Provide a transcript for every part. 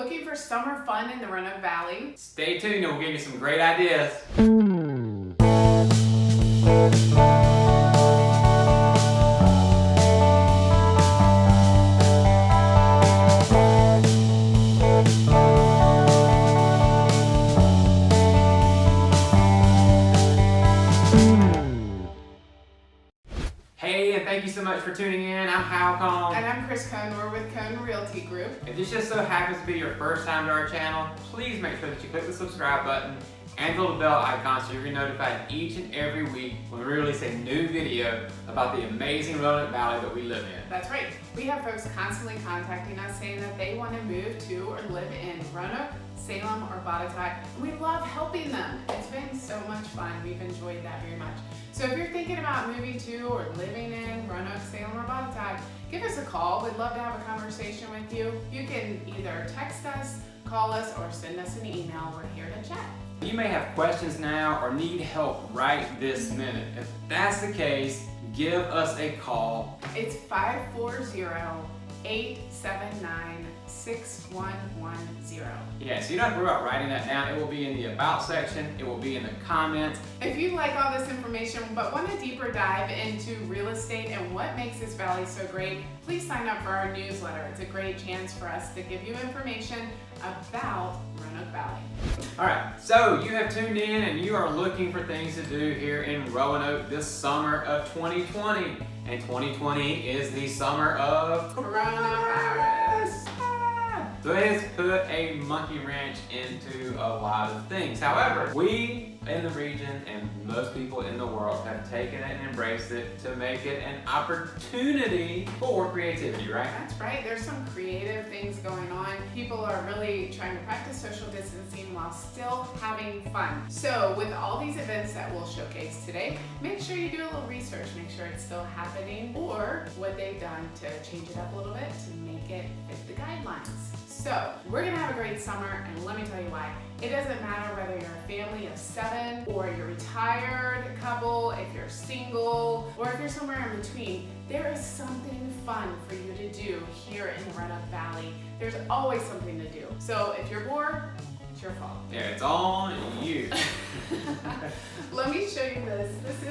Looking for summer fun in the Roanoke Valley? Stay tuned and we'll give you some great ideas. Hey, and thank you so much for tuning in. I'm Hal Cohn. And I'm Chris Cohn. We're with Cohn Realty Group. If this just so happens to be your first time to our channel, please make sure that you click the subscribe button and the little bell icon so you'll be notified each and every week when we release a new video about the amazing Roanoke Valley that we live in. That's right. We have folks constantly contacting us saying that they want to move to or live in Roanoke, Salem, or Botetourt. We love helping them. It's been so much fun. We've enjoyed that very much. So if you're thinking about moving to or living in Roanoke, Salem, or Botetourt, give us a call. We'd love to have a conversation with you. You can either text us, call us, or send us an email. We're here to chat. You may have questions now or need help right this minute. If that's the case, give us a call. It's 540-879-6110. Yeah, so you don't have to worry about writing that down. It will be in the About section. It will be in the comments. If you like all this information but want a deeper dive into real estate and what makes this valley so great, please sign up for our newsletter. It's a great chance for us to give you information about Roanoke Valley. All right, so you have tuned in and you are looking for things to do here in Roanoke this summer of 2020. And 2020 is the summer of Coronavirus. So it has put a monkey wrench into a lot of things. However, we in the region and most people in the world have taken it and embraced it to make it an opportunity for creativity, right? That's right. There's some creative things going on. People are really trying to practice social distancing while still having fun. So with all these events that we'll showcase today, make sure you do a little research, make sure it's still happening or what they've done to change it up a little bit to make it fit the guidelines. So we're gonna have a great summer, and let me tell you why. It doesn't matter whether you're a family of 7 or you're a retired couple, if you're single, or if you're somewhere in between, there is something fun for you to do here in the Roanoke Valley. There's always something to do. So if you're bored, it's your fault. Yeah, it's on you. Let me show you this. This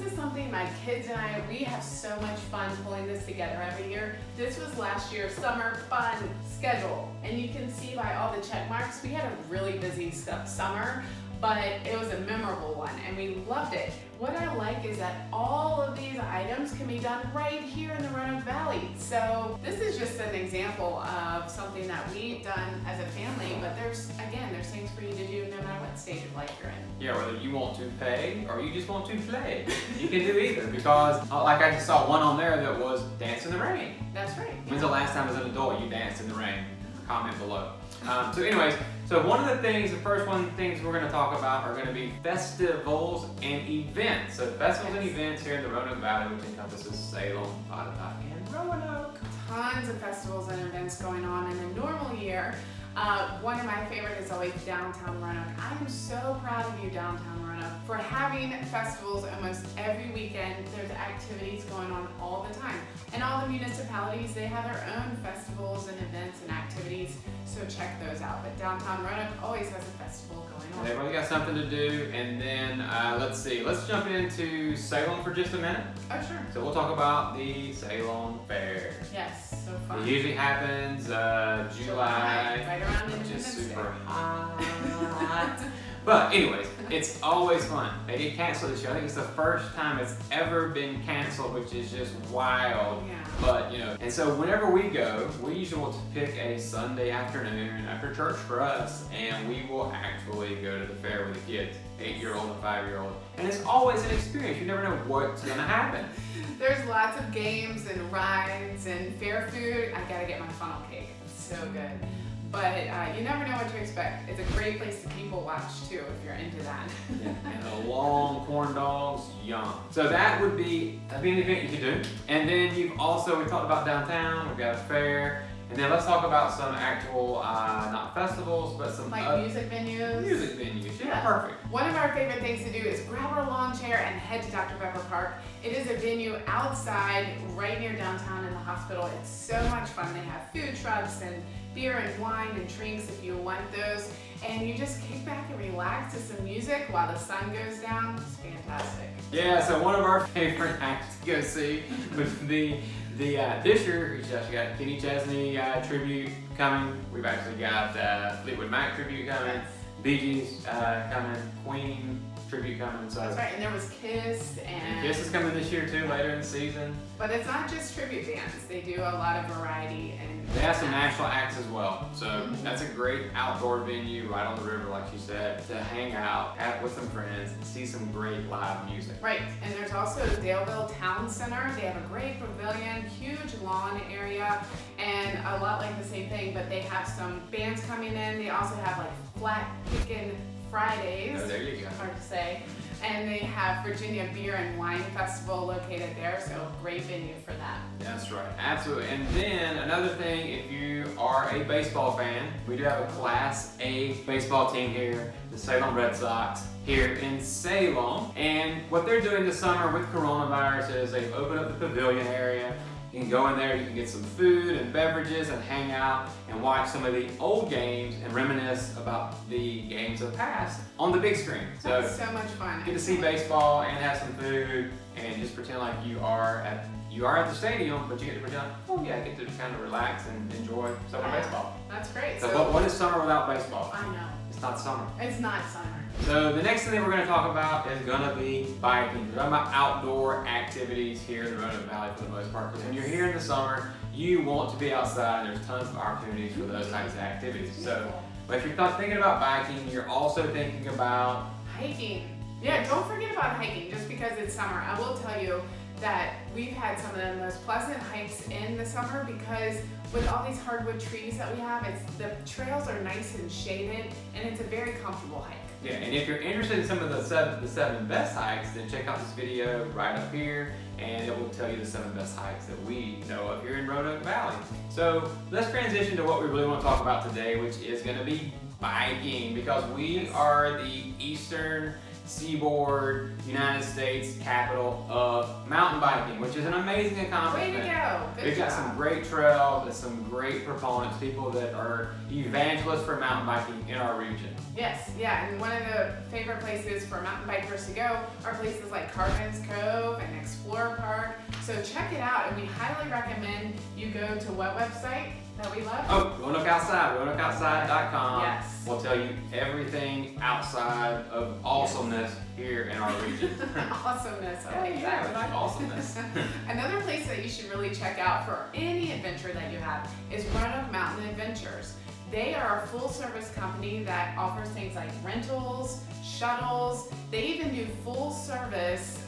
is something my kids and I, we have so much fun pulling this together every year. This was last year's summer fun schedule. And you can see by all the check marks, we had a really busy summer, but it was a memorable one and we loved it. What I like is that all of these items can be done right here in the Roanoke Valley. So this is just an example of something that we've done as a family, but there's things for you to do no matter what stage of life you're in. Yeah, whether you want to pay or you just want to play, you can do either because like I just saw one on there that was dance in the rain. That's right. When's the last time as an adult you danced in the rain? Comment below. So anyways, so one of the things we're going to talk about are going to be festivals and events. So festivals and events here in the Roanoke Valley, which encompasses Salem, Botetourt, and Roanoke. Tons of festivals and events going on in a normal year. One of my favorite is always downtown Roanoke. I am so proud of you, downtown Roanoke, for having festivals almost every weekend. There's activities going on all the time. And all the municipalities, they have their own festivals and events and activities, so check those out. But downtown Roanoke always has a festival going on. Everybody's got something to do, and then let's jump into Salem for just a minute. Oh, sure. So we'll talk about the Salem Fair. Yes, so fun. It usually happens July, right around which is Independence super Day. hot. But anyways, it's always fun. They did cancel this year. I think it's the first time it's ever been canceled, which is just wild. Yeah. But and so whenever we go, we usually will pick a Sunday afternoon after church for us, and we will actually go to the fair with the kids, 8-year-old and 5-year-old. And it's always an experience. You never know what's gonna happen. There's lots of games and rides and fair food. I gotta get my funnel cake. It's so good. But you never know what to expect. It's a great place to people watch too if you're into that. And the long corn dogs, yum. So that would be an event you could do. And then we talked about downtown, we've got a fair, And then let's talk about some actual, not festivals, but some like music venues. Music venues, yeah, perfect. One of our favorite things to do is grab our lawn chair and head to Dr. Pepper Park. It is a venue outside, right near downtown in the hospital. It's so much fun. They have food trucks and beer and wine and drinks if you want those. And you just kick back and relax to some music while the sun goes down. It's fantastic. Yeah, so one of our favorite acts to go see would be this year, we've actually got Kenny Chesney tribute coming. We've actually got Fleetwood Mac tribute coming, Yes. Bee Gees coming, Queen tribute coming. So That's right, and there was Kiss and Kiss is coming this year too, later in the season. But it's not just tribute bands. They do a lot of variety and They have some national acts as well. So that's a great outdoor venue right on the river, like you said, to hang out with some friends and see some great live music. Right, and there's also Daleville Town Center. They have a great pavilion, huge lawn area, and a lot like the same thing, but they have some bands coming in. They also have like flat pickin' Fridays. Oh, there you go. Hard to say. And they have Virginia Beer and Wine Festival located there, so great venue for that. That's right, absolutely. And then another thing, if you are a baseball fan, we do have a Class A baseball team here, the Salem Red Sox, here in Salem. And what they're doing this summer with coronavirus is they've opened up the pavilion area. You can go in there, you can get some food and beverages and hang out and watch some of the old games and reminisce about the games of the past on the big screen. So That's so much fun. get to see baseball and have some food and just pretend like you are at the stadium, but you get to pretend like, oh yeah, I get to kind of relax and enjoy summer baseball. That's great. So what is summer without baseball? I know. It's not summer. It's not summer. So the next thing we're going to talk about is going to be biking. We're talking about outdoor activities here in the Roanoke Valley for the most part. Because when you're here in the summer, you want to be outside and there's tons of opportunities for those types of activities. So if you're not thinking about biking, you're also thinking about hiking. Yeah, don't forget about hiking just because it's summer. I will tell you that we've had some of the most pleasant hikes in the summer because with all these hardwood trees that we have, the trails are nice and shaded and it's a very comfortable hike. Yeah, and if you're interested in some of the seven best hikes, then check out this video right up here, and it will tell you the 7 best hikes that we know of here in Roanoke Valley. So let's transition to what we really want to talk about today, which is going to be biking, because we are the eastern seaboard United States capital of mountain biking, which is an amazing accomplishment. Way to go. Good We've got job. some great trails and some great proponents, people that are evangelists for mountain biking in our region. Yes, yeah, and one of the favorite places for mountain bikers to go are places like Carmen's Cove and Explorer Park. So check it out, and we highly recommend you go to what website that we love? Oh, Roanoke Outside, RoanokeOutside.com. Yes. We'll tell you everything outside of awesomeness here in our region. Awesomeness, I like Yeah, that. we like awesomeness. Another place that you should really check out for any adventure that you have is Roanoke Mountain Adventures. They are a full service company that offers things like rentals, shuttles. They even do full service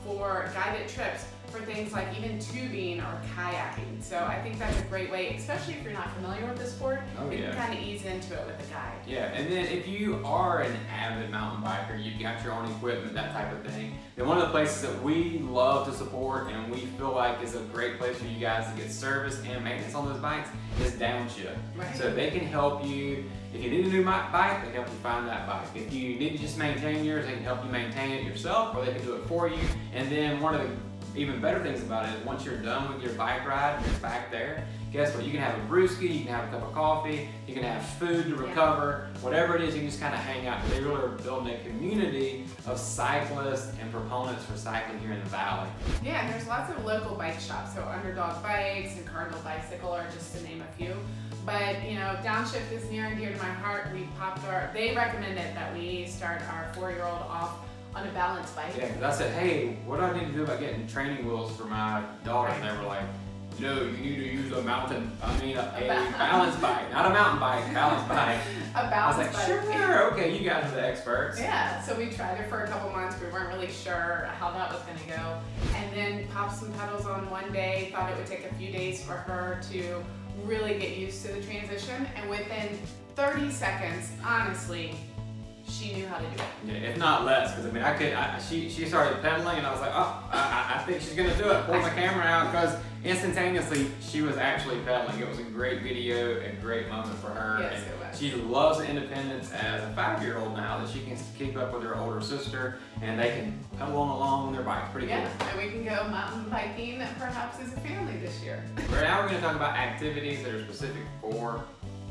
for guided trips for things like even tubing or kayaking. So I think that's a great way, especially if you're not familiar with the sport, you can kind of ease into it with a guide. Yeah, and then if you are an avid mountain biker, you've got your own equipment, that type of thing, then one of the places that we love to support and we feel like is a great place for you guys to get service and maintenance on those bikes is Downshift. Right. So they can help you. If you need a new bike, they can help you find that bike. If you need to just maintain yours, they can help you maintain it yourself, or they can do it for you. And then one of the even better things about it is once you're done with your bike ride and you're back there, guess what? You can have a brewski, you can have a cup of coffee, you can have food to recover, whatever it is, you can just kind of hang out. They really are building a community of cyclists and proponents for cycling here in the valley. Yeah, and there's lots of local bike shops. So Underdog Bikes and Cardinal Bicycle are just to name a few. But you know, Downshift is near and dear to my heart. They recommended that we start our 4-year-old off on a balance bike. Yeah, because I said, hey, what do I need to do about getting training wheels for my daughter? Right. And they were like, no, you need to use a balance bike, not a mountain bike, balance bike. A balance I was like, bike. sure, okay, you guys are the experts. Yeah, so we tried it for a couple months. We weren't really sure how that was going to go. And then popped some pedals on one day, thought it would take a few days for her to really get used to the transition. And within 30 seconds, honestly, she knew how to do it. Yeah, if not less, because I mean, she started pedaling, and I was like, oh, I think she's gonna do it. Pull my camera out, because instantaneously she was actually pedaling. It was a great video, a great moment for her. Yes, and it was. she loves independence as a 5-year-old now, that she can keep up with her older sister, and they can pedal along on their bike. Pretty Yeah, cool. and we can go mountain biking perhaps as a family this year. Now we're gonna talk about activities that are specific for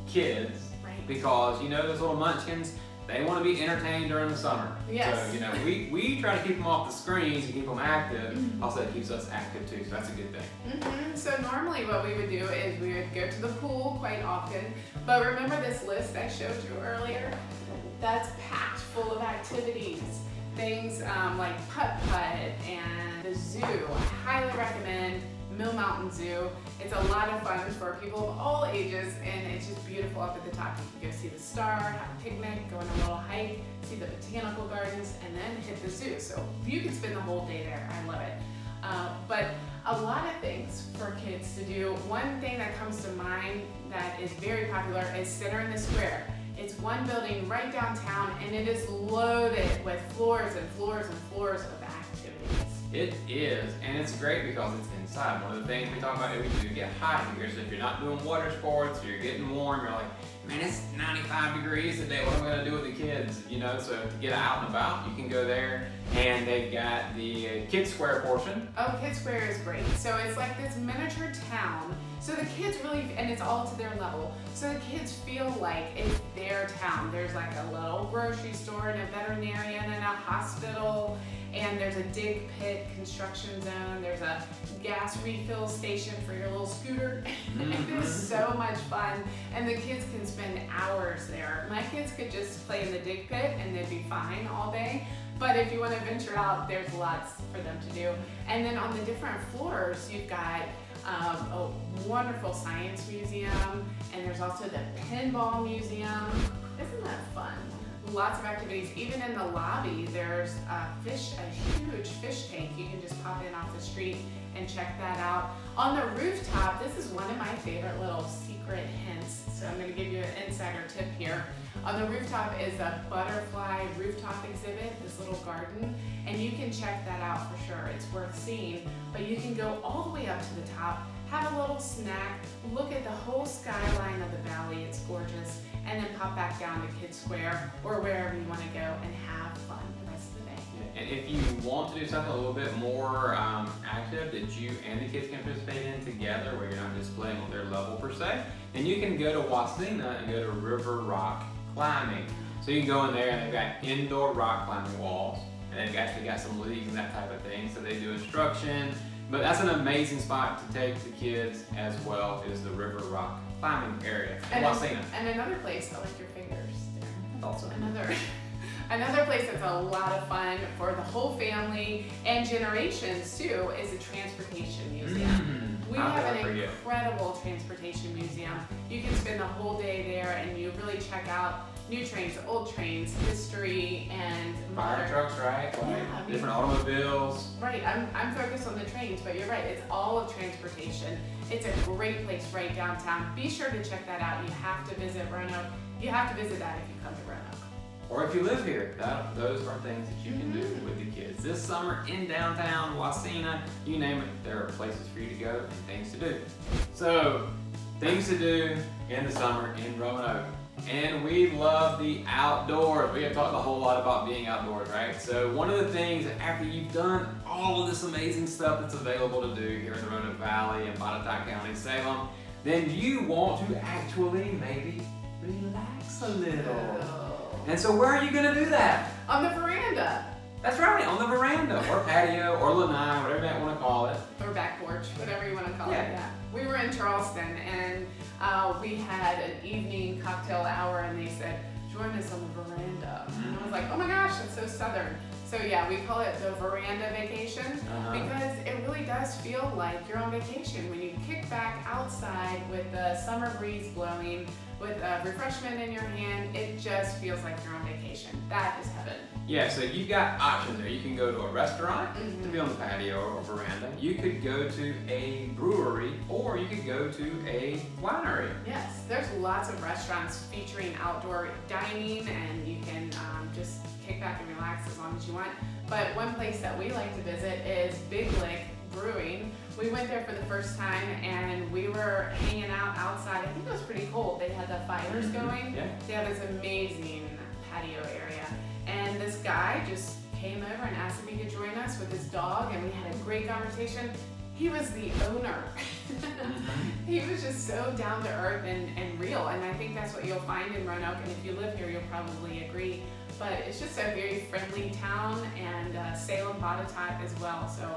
kids, Right. because you know those little munchkins, they want to be entertained during the summer. Yes. So, you know, we try to keep them off the screens and keep them active. Also, it keeps us active too, so that's a good thing. So normally what we would do is we would go to the pool quite often, but remember this list I showed you earlier? That's packed full of activities. Things like putt-putt and the zoo. I highly recommend Mill Mountain Zoo. It's a lot of fun for people of all ages, and it's just beautiful up at the top. You can go see the star, have a picnic, go on a little hike, see the botanical gardens, and then hit the zoo. So you can spend the whole day there. I love it. But a lot of things for kids to do. One thing that comes to mind that is very popular is Center in the Square. It's one building right downtown, and it is loaded with floors and floors and floors of activities. It is, and it's great because it's inside. One of the things we talk about is we do get hot in here, so if you're not doing water sports or you're getting warm, you're like, man, it's 95 degrees today, what am I gonna do with the kids? You know, so to get out and about, you can go there, and they've got the Kids Square portion. Oh, Kids Square is great. So it's like this miniature town. So the kids really, and it's all to their level. So the kids feel like it's their town. There's like a little grocery store and a veterinarian and a hospital, and there's a dig pit construction zone. There's a gas refill station for your little scooter. It is so much fun, and the kids can spend hours there. My kids could just play in the dig pit and they'd be fine all day. But if you want to venture out, there's lots for them to do. And then on the different floors, you've got a wonderful science museum, and there's also the pinball museum. Isn't that fun? Lots of activities. Even in the lobby, there's a huge fish tank. You can just pop in off the street and check that out. On the rooftop, this is one of my favorite little secret hints. So I'm going to give you an insider tip here. On the rooftop is a butterfly rooftop exhibit, this little garden, and you can check that out for sure. It's worth seeing, but you can go all the way up to the top, have a little snack, look at the whole skyline of the valley, it's gorgeous, and then pop back down to Kids Square or wherever you want to go and have fun the rest of the day. Yeah, and if you want to do something a little bit more active that you and the kids can participate in together, where you're not just playing on their level per se, then you can go to Wasena and go to River Rock Climbing. So you can go in there, and they've got indoor rock climbing walls, and they've actually got some leagues and that type of thing, so they do instruction. But that's an amazing spot to take the kids as well, is the River Rock Climbing area in Wasena. And another place, I like your fingers there. Also. Another place that's a lot of fun for the whole family and generations too is a transportation museum. We have an incredible transportation museum. You can spend the whole day there, and you really check out new trains, old trains, history, and fire trucks, right? Like different automobiles. Right, I'm focused on the trains, but you're right, it's all of transportation. It's a great place right downtown. Be sure to check that out. You have to visit Roanoke. You have to visit that if you come to Roanoke. Or if you live here, those are things that you can do with the kids. This summer in downtown Wasena, you name it, there are places for you to go and things to do. So, things to do in the summer in Roanoke. And we love the outdoors. We have talked a whole lot about being outdoors, right? So one of the things that after you've done all of this amazing stuff that's available to do here in the Roanoke Valley and Botetourt County, Salem, then you want to actually maybe relax a little. And so where are you gonna do that? On the veranda. That's right, on the veranda, or patio, or lanai, whatever you want to call it. Or back porch, whatever you want to call it, Yeah. We were in Charleston, and we had an evening cocktail hour, and they said, join us on the veranda. And I was like, oh my gosh, that's so southern. So yeah, we call it the veranda vacation because it really does feel like you're on vacation when you kick back outside with the summer breeze blowing, with a refreshment in your hand. It just feels like you're on vacation. That is heaven. Yeah, so you've got options there. You can go to a restaurant to be on the patio or veranda. You could go to a brewery, or you could go to a winery. Yes, there's lots of restaurants featuring outdoor dining, and you can just kick back and relax as long as you want. But one place that we like to visit is Big Lick Brewing. We went there for the first time, and we were hanging out outside. I think it was pretty cold. They had the fires going. Yeah. They have this amazing patio area. And this guy just came over and asked if he could join us with his dog, and we had a great conversation. He was the owner. He was just so down to earth and real, and I think that's what you'll find in Roanoke, and if you live here, you'll probably agree. But it's just a very friendly town, and Salem, Botetourt as well, so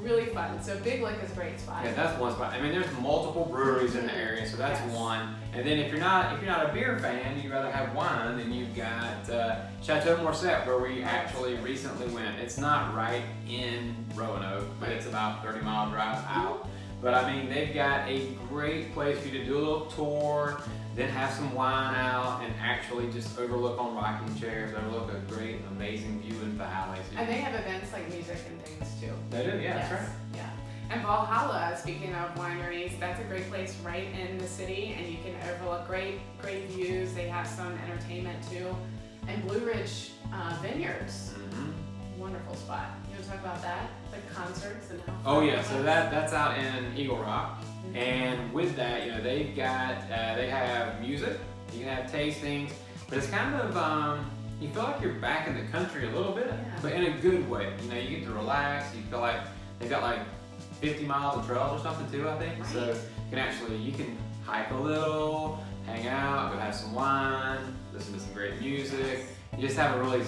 really fun. So Big Lick is a great spot. Yeah, that's one spot. I mean, there's multiple breweries in the area, so that's one. And then if you're not a beer fan, you'd rather have wine, then you've got Chateau Morset, where we actually recently went. It's not right in Roanoke, but it's about 30-mile drive out. But I mean, they've got a great place for you to do a little tour, then have some wine out, and actually just overlook on rocking chairs, overlook a great, amazing view in the valley. And they have events like music and things too. They do, yeah, that's right. Yeah. And Valhalla, speaking of wineries, that's a great place right in the city, and you can overlook great views. They have some entertainment too. And Blue Ridge Vineyards, wonderful spot. You want to talk about that? Like concerts and how Oh yeah, so that's out in Eagle Rock. And with that, you know, they've got, they have music, you can have tastings, but it's kind of, you feel like you're back in the country a little bit, but in a good way. You know, you get to relax, you feel like they've got like 50 miles of trails or something too, I think. Right. So you can hike a little, hang out, go have some wine, listen to some great music. You just have a really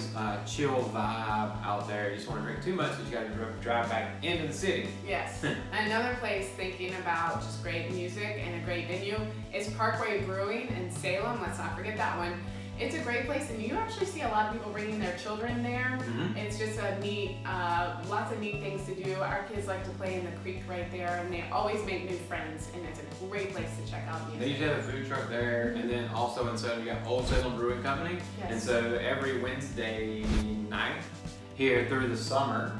chill vibe out there. You just want to drink too much, but you got to drive back into the city. Yes. Another place thinking about just great music and a great venue is Parkway Brewing in Salem. Let's not forget that one. It's a great place, and you actually see a lot of people bringing their children there. It's just a neat, lots of neat things to do. Our kids like to play in the creek right there, and they always make new friends, and it's a great place to check out music. They usually have a food truck there, and then also in Salem, you got Old Salem Brewing Company. And so every Wednesday night here through the summer,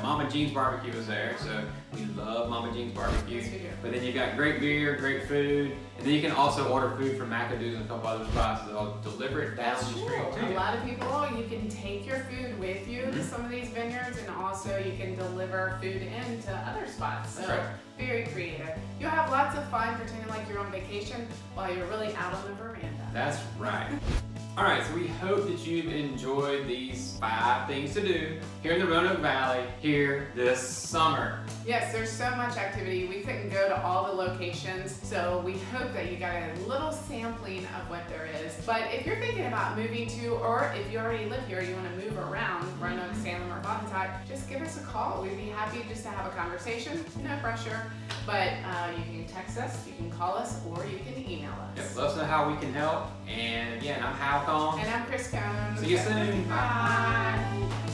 Mama Jean's Barbecue is there, so we love Mama Jean's Barbecue. Yes, we do. But then you've got great beer, great food, and then you can also order food from McAdoo's and a couple other spots. They'll deliver it down the street to you. A lot of people, you can take your food with you to some of these vineyards, and also you can deliver food into other spots. So very creative. You'll have lots of fun pretending like you're on vacation while you're really out on the veranda. That's right. All right, so we hope that you've enjoyed these 5 things to do here in the Roanoke Valley here this summer. Yes, there's so much activity. We couldn't go to all the locations, so we hope that you got a little sampling of what there is. But if you're thinking about moving to, or if you already live here, you want to move around Roanoke, Salem, or Botetourt, just give us a call. We'd be happy just to have a conversation. No pressure. But you can text us, you can call us, or you can email us. Yep, let us know how we can help. And again, I'm Hal Cohn. And I'm Chris Cohn. See you soon. Bye.